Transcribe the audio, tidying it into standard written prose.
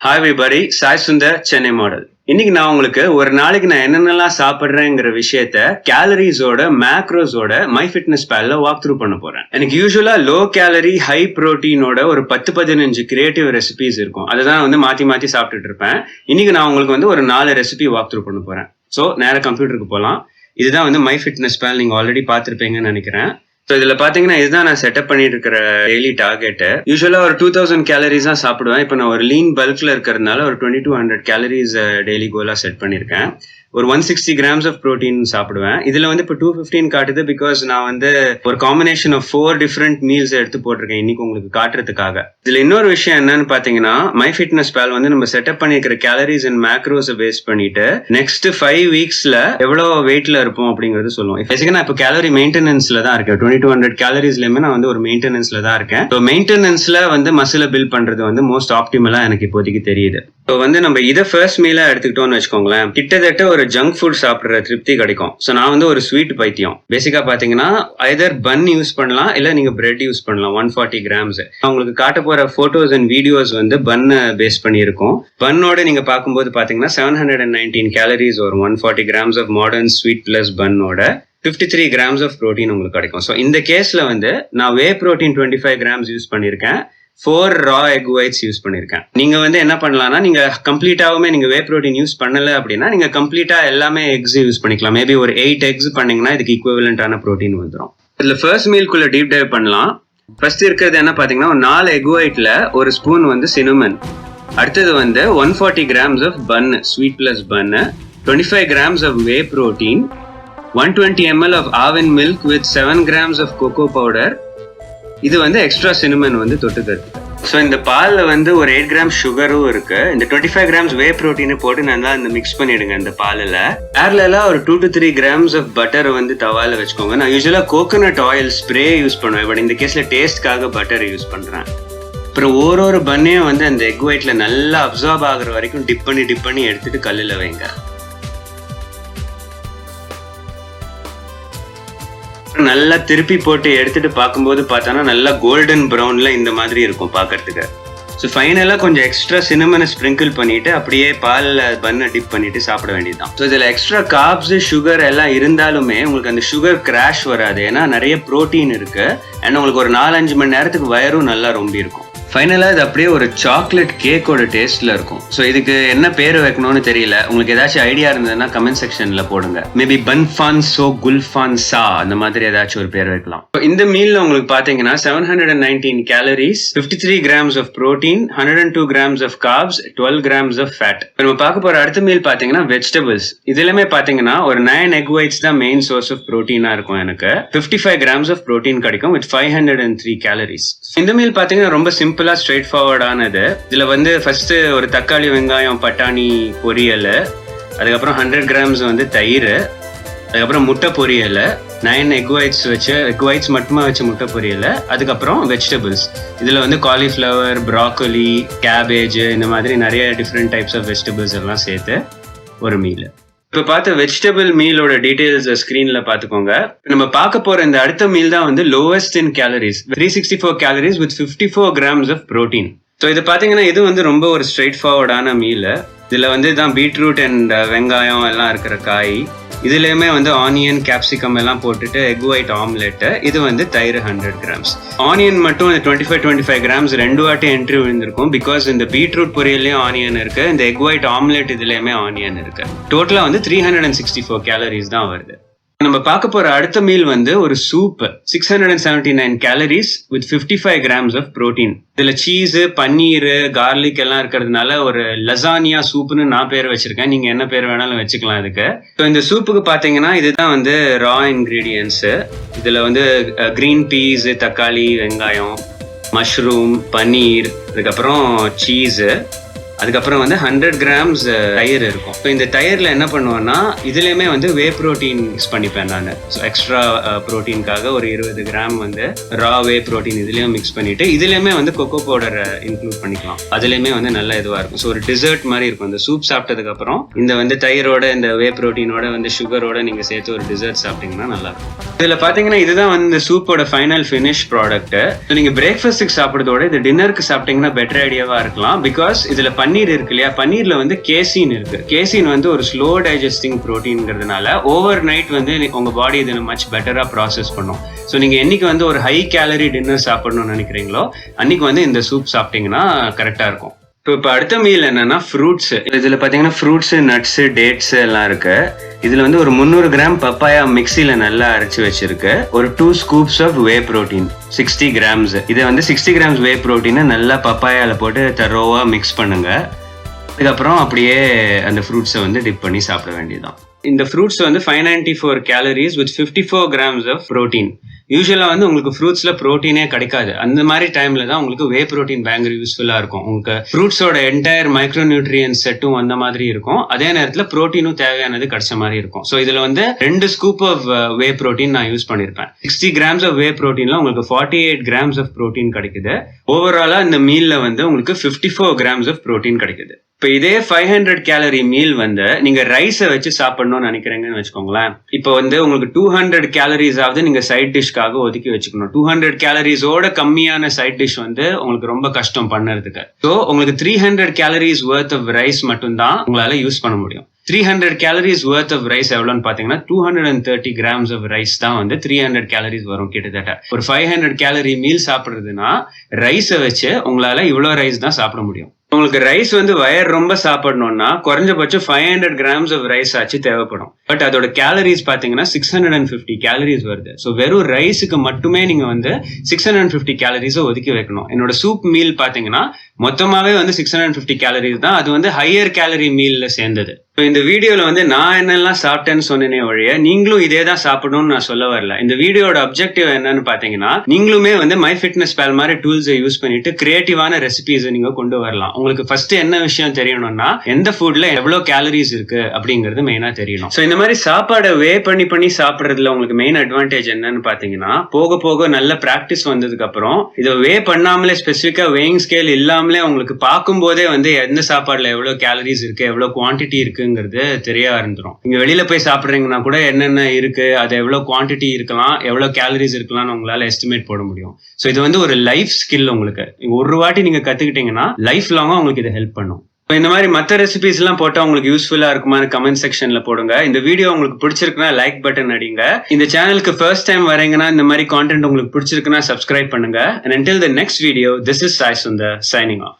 Hi everybody, Sai Sundar Chennai model. இன்னைக்கு நான் உங்களுக்கு ஒரு நாளைக்கு நான் என்னென்னலாம் சாப்பிட்றேங்கிற விஷயத்த கேலரிஸோட மேக்ரோஸோட மை ஃபிட்னஸ் பேல்ல வாக் த்ரூ பண்ண போறேன். எனக்கு யூஸ்வலா லோ கேலரி ஹை ப்ரோட்டீனோட ஒரு 10-15 கிரியேட்டிவ் ரெசிபிஸ் இருக்கும். அதுதான் மாத்தி மாத்தி சாப்பிட்டுட்டு இருப்பேன். இன்னைக்கு நான் உங்களுக்கு ஒரு 4 ரெசிபி வாக் த்ரூ பண்ண போறேன். ஸோ நேராக கம்ப்யூட்டருக்கு போகலாம். இதுதான் மை ஃபிட்னஸ் பேல். நீங்க ஆல்ரெடி பார்த்துருப்பீங்கன்னு நினைக்கிறேன். ஸோ இதுல பாத்தீங்கன்னா இதுதான் நான் செட்டப் பண்ணிட்டு இருக்கிற டெய்லி டார்கெட். யூஸ்வலா ஒரு 2000 கேலரிஸ் தான் சாப்பிடுவேன். இப்போ நான் ஒரு லீன் பல்க்ல இருக்கிறதுனால ஒரு 2200 கேலரிஸ் டெய்லி கோலா செட் பண்ணிருக்கேன். ஒரு 160 கிராம்ஸ் ஆஃப் ப்ரோட்டீன் சாப்பிடுவேன். இதுல இப்போ 215 காட்டுது. பிகாஸ் நான் ஒரு காம்பினேஷன் ஆஃப் 4 டிஃப்ரெண்ட் மீல்ஸ் எடுத்து போட்டிருக்கேன் இன்னைக்கு உங்களுக்கு காட்டுறதுக்காக. இதுல இன்னொரு விஷயம் என்னன்னு பாத்தீங்கன்னா மை ஃபிட்னஸ் பேல் நம்ம செட்டப் பண்ணிருக்கிற கேலரிஸ் அண்ட் மேக்ரோஸை பேஸ் பண்ணிட்டு நெக்ஸ்ட் 5 வீக்ஸ்ல எவ்வளவு வெயிட்ல இருப்போம் அப்படிங்கறது சொல்லுவோம். பேசிக்கா நான் இப்போ கேலரி மெயின்டெனன்ஸ்ல தான் இருக்கேன். 2200 கேலரிஸ்லயுமே நான் ஒரு மெயின்டெனன்ஸ்ல தான் இருக்கேன். ஸோ மெயின்டெனன்ஸ்ல மசில பில்ட் பண்றது மோஸ்ட் ஆப்டிமலா எனக்கு இப்போதைக்கு தெரியுது. ஸோ நம்ம இதை ஃபர்ஸ்ட் மீலா எடுத்துக்கிட்டோம்னு வச்சுக்கோங்களேன், கிட்டத்தட்ட ஒரு ஜங்க் ஃபுட் சாப்பிடுற திருப்தி கிடைக்கும். ஸோ நான் ஒரு ஸ்வீட் பைத்தியம். பேசிக்கா பாத்தீங்கன்னா ஐதர் பன் யூஸ் பண்ணலாம், இல்ல நீங்க பிரெட் யூஸ் பண்ணலாம். 140 கிராம்ஸ் உங்களுக்கு காட்ட போற போட்டோஸ் அண்ட் வீடியோஸ் பன்னை பேஸ் பண்ணி இருக்கும். பன்னோட நீங்க பார்க்கும்போது பாத்தீங்கன்னா 719 கேலரிஸ் வரும். 140 grams of modern sweet plus பன்னோட 53 கிராம்ஸ் ஆஃப் ப்ரோட்டீன் உங்களுக்கு கிடைக்கும். ஸோ இந்த கேஸ்ல நான் வே ப்ரோட்டீன் 25 கிராம்ஸ் யூஸ் பண்ணிருக்கேன். 4 ரா எக் ஒயிட்ஸ் யூஸ் பண்ணிருக்கேன். நீங்க என்ன பண்ணலாம்னா, நீங்க கம்ப்ளீட்டாவுமே நீங்க வே ப்ரோட்டீன் யூஸ் பண்ணல அப்படின்னா நீங்க கம்ப்ளீட்டா எல்லாமே எக்ஸ் யூஸ் பண்ணிக்கலாம். மேபி ஒரு 8 எக்ஸ் பண்ணீங்கன்னா இதுக்கு ஈக்குவலண்டான ப்ரோட்டீன் வந்துடும். இதுல ஃபர்ஸ்ட் மீல்குள்ள டீப் டைவ் பண்ணலாம். ஃபர்ஸ்ட் இருக்கிறது என்ன பாத்தீங்கன்னா, ஒரு 4 எக் ஒயிட்ல ஒரு ஸ்பூன் சினமன், அடுத்தது 140 grams of bun sweet plus bun, 25 grams of whey protein, 120 ml of almond milk with 7 grams of cocoa powder. இது எக்ஸ்ட்ரா சினமன் தொட்டுக்கிறது. ஸோ இந்த பாலில் ஒரு 8 கிராம் சுகரும் இருக்கு. இந்த 25 கிராம்ஸ் வே ப்ரோட்டீனை போட்டு நல்லா மிக்ஸ் பண்ணிடுங்க. இந்த பாலில் பேரலா ஒரு 2 to 3 கிராம்ஸ் ஆஃப் பட்டர் தவால வச்சுக்கோங்க. நான் யூஸ்வலா கோகோனட் ஆயில் ஸ்ப்ரே யூஸ் பண்ணுவேன். பட் இந்த கேஸ்ல டேஸ்ட்காக பட்டர் யூஸ் பண்றேன். அப்புறம் ஒரு பன்னையும் அந்த எக் ஒயிட்ல நல்லா அப்சார்ப் ஆகுற வரைக்கும் டிப் பண்ணி எடுத்துட்டு கல்லுல வைங்க. நல்லா திருப்பி போட்டு எடுத்துட்டு பார்க்கும்போது பார்த்தானா நல்லா கோல்டன் ப்ரௌன்ல இந்த மாதிரி இருக்கும் பார்க்கறதுக்கு. ஸோ ஃபைனலாக கொஞ்சம் எக்ஸ்ட்ரா சினமனை ஸ்ப்ரிங்கிள் பண்ணிட்டு அப்படியே பாலில் பன்னை டிப் பண்ணிட்டு சாப்பிட வேண்டியதுதான். ஸோ இதில் எக்ஸ்ட்ரா கார்ப்ஸ் சுகர் எல்லாம் இருந்தாலுமே உங்களுக்கு அந்த சுகர் கிராஷ் வராது. ஏன்னா நிறைய ப்ரோட்டீன் இருக்கு. அண்ட் உங்களுக்கு ஒரு 4-5 மணி நேரத்துக்கு வயரும் நல்லா ரொம்ப இருக்கும். ஃபைனலாக இது அப்படியே ஒரு சாக்லேட் கேக்கோட டேஸ்ட்ல இருக்கும். ஸோ இதுக்கு என்ன பேர் வைக்கணும்னு தெரியல. உங்களுக்கு ஏதாச்சும் ஐடியா இருந்ததுன்னா கமெண்ட் செக்ஷன்ல போடுங்க. மேபி பன்ஃபான்சோ குல்ஃபான்சா அந்த மாதிரி ஏதாச்சும் ஒரு பேர் வைக்கலாம். இந்த மீல்ல உங்களுக்கு பாத்தீங்கன்னா 719 calories, 53 grams of protein, 102 grams of carbs, 12 grams of fat. நம்ம பார்க்க போற அடுத்த மீல் பாத்தீங்கன்னா வெஜிடபிள்ஸ். இதுலமே பாத்தீங்கன்னா ஒரு 9 எக் ஒயிட்ஸ் தான் மெயின் சோர்ஸ் ஆஃப் ப்ரோட்டீனா இருக்கும். எனக்கு 55 கிராம்ஸ் ஆஃப் ப்ரோட்டீன் கிடைக்கும் வித் 503 கேலரிஸ். இந்த மீல் பாத்தீங்கன்னா ரொம்ப சிம்பிளா ஸ்ட்ரெயிட் ஃபார்வர்டானது. இதுல ஃபர்ஸ்ட் ஒரு தக்காளி வெங்காயம் பட்டாணி பொரியல், அதுக்கப்புறம் 100 கிராம்ஸ் தயிர், அதுக்கப்புறம் முட்டை பொரியல், 9 எக் ஒயிட்ஸ் மட்டுமா வச்ச முட்டை பொரியல், அதுக்கப்புறம் வெஜிடபிள்ஸ். இதுல காலிஃபிளவர், ப்ராக்கோலி, கேபேஜ் இந்த மாதிரி நிறைய டிஃப்ரெண்ட் டைப்ஸ் ஆஃப் வெஜிடபிள்ஸ் எல்லாம் சேர்த்து ஒரு மீல். இப்ப பார்த்த வெஜிடபிள் மீலோட டீடைல்ஸ் ஸ்கிரீன்ல பாத்துக்கோங்க. நம்ம பார்க்க போற இந்த அடுத்த மீல் தான் lowest in calories, 364 calories with 54 grams of protein. So இது பாத்தீங்கன்னா இது ரொம்ப ஒரு ஸ்ட்ரெயிட் ஃபார்வர்டான மீல். இதுல தான் பீட்ரூட் அண்ட் வெங்காயம் எல்லாம் இருக்கிற காய். இதுலயுமே ஆனியன், கேப்சிகம் எல்லாம் போட்டுட்டு எக் ஒயிட் ஆம்லெட். இது தயிர் 100 கிராம்ஸ். ஆனியன் மட்டும் 25 கிராம்ஸ் 2 வாட்டி என்ட்ரி விழுந்திருக்கும். பிகாஸ் இந்த பீட்ரூட் பொரியல்லையும் ஆனியன் இருக்கு, இந்த எக் ஒயிட் ஆம்லெட் இதுலயுமே ஆனியன் இருக்கு. டோட்டலா 364 கேலரிஸ் தான் வருது. நம்ம பார்க்க போற அடுத்த மீல் ஒரு soup, 679 calories with 55 grams of protein. இதுல சீஸ், பன்னீர், கார்லிக் எல்லாம் இருக்கிறதுனால ஒரு லசானியா சூப்னு நான் பேர் வச்சிருக்கேன். நீங்க என்ன பேர் வேணாலும் வச்சுக்கலாம் இதுக்கு. இந்த சூப்புக்கு பாத்தீங்கன்னா இதுதான் ரா இன்கிரீடியன்ஸ். இதுல கிரீன் பீஸ், தக்காளி, வெங்காயம், மஷ்ரூம், பன்னீர், அதுக்கப்புறம் சீஸ், அதுக்கப்புறம் 100 கிராம்ஸ் தயிர் இருக்கும். ஸோ இந்த தயிர்ல என்ன பண்ணுவேன்னா இதுலயுமே வே ப்ரோட்டீன் மிக்ஸ் பண்ணிப்பேன் நான். ஸோ எக்ஸ்ட்ரா ப்ரோட்டீனுக்காக ஒரு 20 கிராம் ரா வே ப்ரோட்டீன் இதுலயும் மிக்ஸ் பண்ணிட்டு இதுலயுமே கொக்கோ பவுடரை இன்க்ளூட் பண்ணிக்கலாம். அதுலயுமே நல்ல இதுவா இருக்கும். ஸோ ஒரு டிசர்ட் மாதிரி இருக்கும். இந்த சூப் சாப்பிட்டதுக்கு அப்புறம் இந்த தயிரோட இந்த வே ப்ரோட்டீனோட சுகரோட நீங்க சேர்த்து ஒரு டிசர்ட் சாப்பிட்டீங்கன்னா நல்லா இருக்கும். இதுல பாத்தீங்கன்னா இதுதான் இந்த சூப்போட ஃபைனல் ஃபினிஷ் ப்ராடக்ட். நீங்க பிரேக்ஃபாஸ்ட்டுக்கு சாப்பிடுறதோட இது டின்னருக்கு சாப்பிட்டீங்கன்னா பெட்டர் ஐடியாவா இருக்கலாம். பிகாஸ் இதுல பன்னீர் இருக்கு இல்லையா, பன்னீர்ல வந்து கேசின் இருக்கு. கேசின் வந்து ஒரு ஸ்லோ டைஜஸ்டிங் ப்ரோட்டீன்ங்கிறதுனால ஓவர் நைட் வந்து உங்க பாடி இதை மச் பெட்டரா ப்ராசஸ் பண்ணும். ஸோ நீங்க என்னைக்கு வந்து ஒரு ஹை கேலரி டின்னர் சாப்பிடணும்னு நினைக்கிறீங்களோ அன்னைக்கு வந்து இந்த சூப் சாப்பிட்டீங்கன்னா கரெக்டா இருக்கும். இப்போ அடுத்த மீல் என்னன்னா ஃப்ரூட்ஸ். இதுல பாத்தீங்கன்னா ஃப்ரூட்ஸ், நட்ஸ், டேட்ஸ் எல்லாம் இருக்கு. இதுல வந்து ஒரு 300 கிராம் பப்பாயா மிக்சியில நல்லா அரைச்சு வச்சிருக்கு. ஒரு 2 scoops of whey protein 60 grams. இதை வந்து 60 கிராம்ஸ் வே ப்ரோட்டீனை நல்லா பப்பாயால போட்டு தரோவா மிக்ஸ் பண்ணுங்க. அதுக்கப்புறம் அப்படியே அந்த ஃப்ரூட்ஸை வந்து டிப் பண்ணி சாப்பிட வேண்டியதுதான். இந்த ஃப்ரூட்ஸ் வந்து 594 calories with 54 grams of protein. யூஸ்வலா வந்து உங்களுக்கு ஃப்ரூட்ஸ்ல ப்ரோட்டீனே கிடைக்காது. அந்த மாதிரி டைம்ல தான் உங்களுக்கு வே ப்ரோட்டீன் பயங்கர யூஸ்ஃபுல்லா இருக்கும். உங்களுக்கு ஃப்ரூட்ஸோட என்டையர் மைக்ரோ நியூட்ரியன்ஸ் செட்டும் அந்த மாதிரி இருக்கும். அதே நேரத்துல ப்ரோட்டீனும் தேவையானது கிடைச்ச மாதிரி இருக்கும். ஸோ இதுல வந்து 2 ஸ்கூப் ஆஃப் வே ப்ரோட்டீன் நான் யூஸ் பண்ணிருப்பேன். 60 கிராம்ஸ் ஆஃப் வே ப்ரோட்டீன்ல உங்களுக்கு 48 கிராம்ஸ் ஆஃப் ப்ரோட்டீன் கிடைக்குது. ஓவராலா இந்த மீல்ல வந்து உங்களுக்கு 54 கிராம்ஸ் ஆஃப் ப்ரோட்டீன் கிடைக்குது. இப்போ இதே 500 கேலரி மீல் வந்து நீங்க ரைஸை வச்சு சாப்பிடணும்னு நினைக்கிறீங்கன்னு வச்சுக்கோங்களேன். இப்போ வந்து உங்களுக்கு 200 கேலரிஸ் ஆவது நீங்க சைட் டிஷ்காக ஒதுக்கி வச்சுக்கணும். 200 கேலரிஸோட கம்மியான சைட் டிஷ் வந்து உங்களுக்கு ரொம்ப கஷ்டம் பண்ணுறதுக்கு. ஸோ உங்களுக்கு 300 கேலரிஸ் வர்த் ஆஃப் ரைஸ் மட்டும் தான் உங்களால யூஸ் பண்ண முடியும். 300 கேலரிஸ் வர்த் ஆஃப் ரைஸ் எவ்வளோன்னு பார்த்தீங்கன்னா 230 கிராம்ஸ் ஆஃப் ரைஸ் தான் வந்து 300 கேலரிஸ் வரும் கிட்டத்தட்ட. ஒரு 500 கேலரி மீல் சாப்பிட்றதுன்னா ரைஸை வச்சு உங்களால இவ்வளோ ரைஸ் தான் சாப்பிட முடியும். உங்களுக்கு ரைஸ் வந்து வயர் ரொம்ப சாப்பிடணும்னா குறைஞ்சபட்சம் 500 கிராம்ஸ் ஆஃப் ரைஸ் ஆச்சு தேவைப்படும். பட் அதோட கேலரிஸ் பாத்தீங்கன்னா 650 கேலரிஸ் வருது. ஸோ வெறும் ரைஸுக்கு மட்டுமே நீங்க வந்து 650 கேலரிஸை ஒதுக்கி வைக்கணும். என்னோட சூப் மீல் பாத்தீங்கன்னா மொத்தமாவே வந்து 650 கேலரிஸ் தான். அது வந்து ஹையர் கேலரி மீல்ல சேர்ந்தது. இந்த வீடியோல வந்து நான் என்னெல்லாம் சாப்பிட்டேன்னு சொன்னேனே ஒழிய நீங்களும் இதே தான் சாப்பிடணும்னு நான் சொல்ல வரல. இந்த வீடியோட அப்ஜெக்டிவ் என்னன்னு பாத்தீங்கன்னா நீங்களுமே வந்து மை ஃபிட்னஸ் பால் மாதிரி டூல்ஸை யூஸ் பண்ணிட்டு கிரியேட்டிவான ரெசிபிஸை நீங்க கொண்டு வரலாம். உங்களுக்கு ஃபர்ஸ்ட் என்ன விஷயம் தெரியணும்னா எந்த ஃபுட்ல எவ்வளவு கேலரிஸ் இருக்கு அப்படிங்கிறது மெயினா தெரியணும். ஸோ இந்த மாதிரி சாப்பாடை வே பண்ணி சாப்பிடுறதுல உங்களுக்கு மெயின் அட்வான்டேஜ் என்னன்னு பாத்தீங்கன்னா போக போக நல்ல பிராக்டிஸ் வந்ததுக்கு அப்புறம் இதை வே பண்ணாமலே ஸ்பெசிஃபிக்கா வேயிங் ஸ்கேல் இல்லாமலே உங்களுக்கு பார்க்கும் போதே வந்து எந்த சாப்பாடுல எவ்வளவு கேலரிஸ் இருக்கு, எவ்வளவு குவான்டிட்டி இருக்கு தெரிய ஆரம்பிச்சிடும். நீங்க வெளியில போய் சாப்பிடுறீங்கன்னா கூட என்னென்ன இருக்கு, அது எவ்வளவு குவான்டிட்டி இருக்கலாம், எவ்வளவு கேலரிஸ் இருக்கலாம் உங்களால எஸ்டிமேட் போட முடியும். சோ இது வந்து ஒரு லைஃப் ஸ்கில். உங்களுக்கு ஒரு வாட்டி நீங்க கத்துக்கிட்டீங்கன்னா லைஃப் லாங்கா உங்களுக்கு இது ஹெல்ப் பண்ணும். இந்த மாதிரி மற்ற ரெசிபிஸ் எல்லாம் போட்டா உங்களுக்கு யூஸ்ஃபுல்லா இருக்குமான்னு கமெண்ட் செக்ஷன்ல போடுங்க. இந்த வீடியோ உங்களுக்கு பிடிச்சிருக்குன்னா லைக் பட்டன் அடிங்க. இந்த சேனலுக்கு ஃபர்ஸ்ட் டைம் வரீங்கன்னா இந்த மாதிரி கான்டென்ட் உங்களுக்கு பிடிச்சிருக்குன்னா சப்ஸ்கிரைப் பண்ணுங்க. And until the next video, this is Sai Sundar signing off.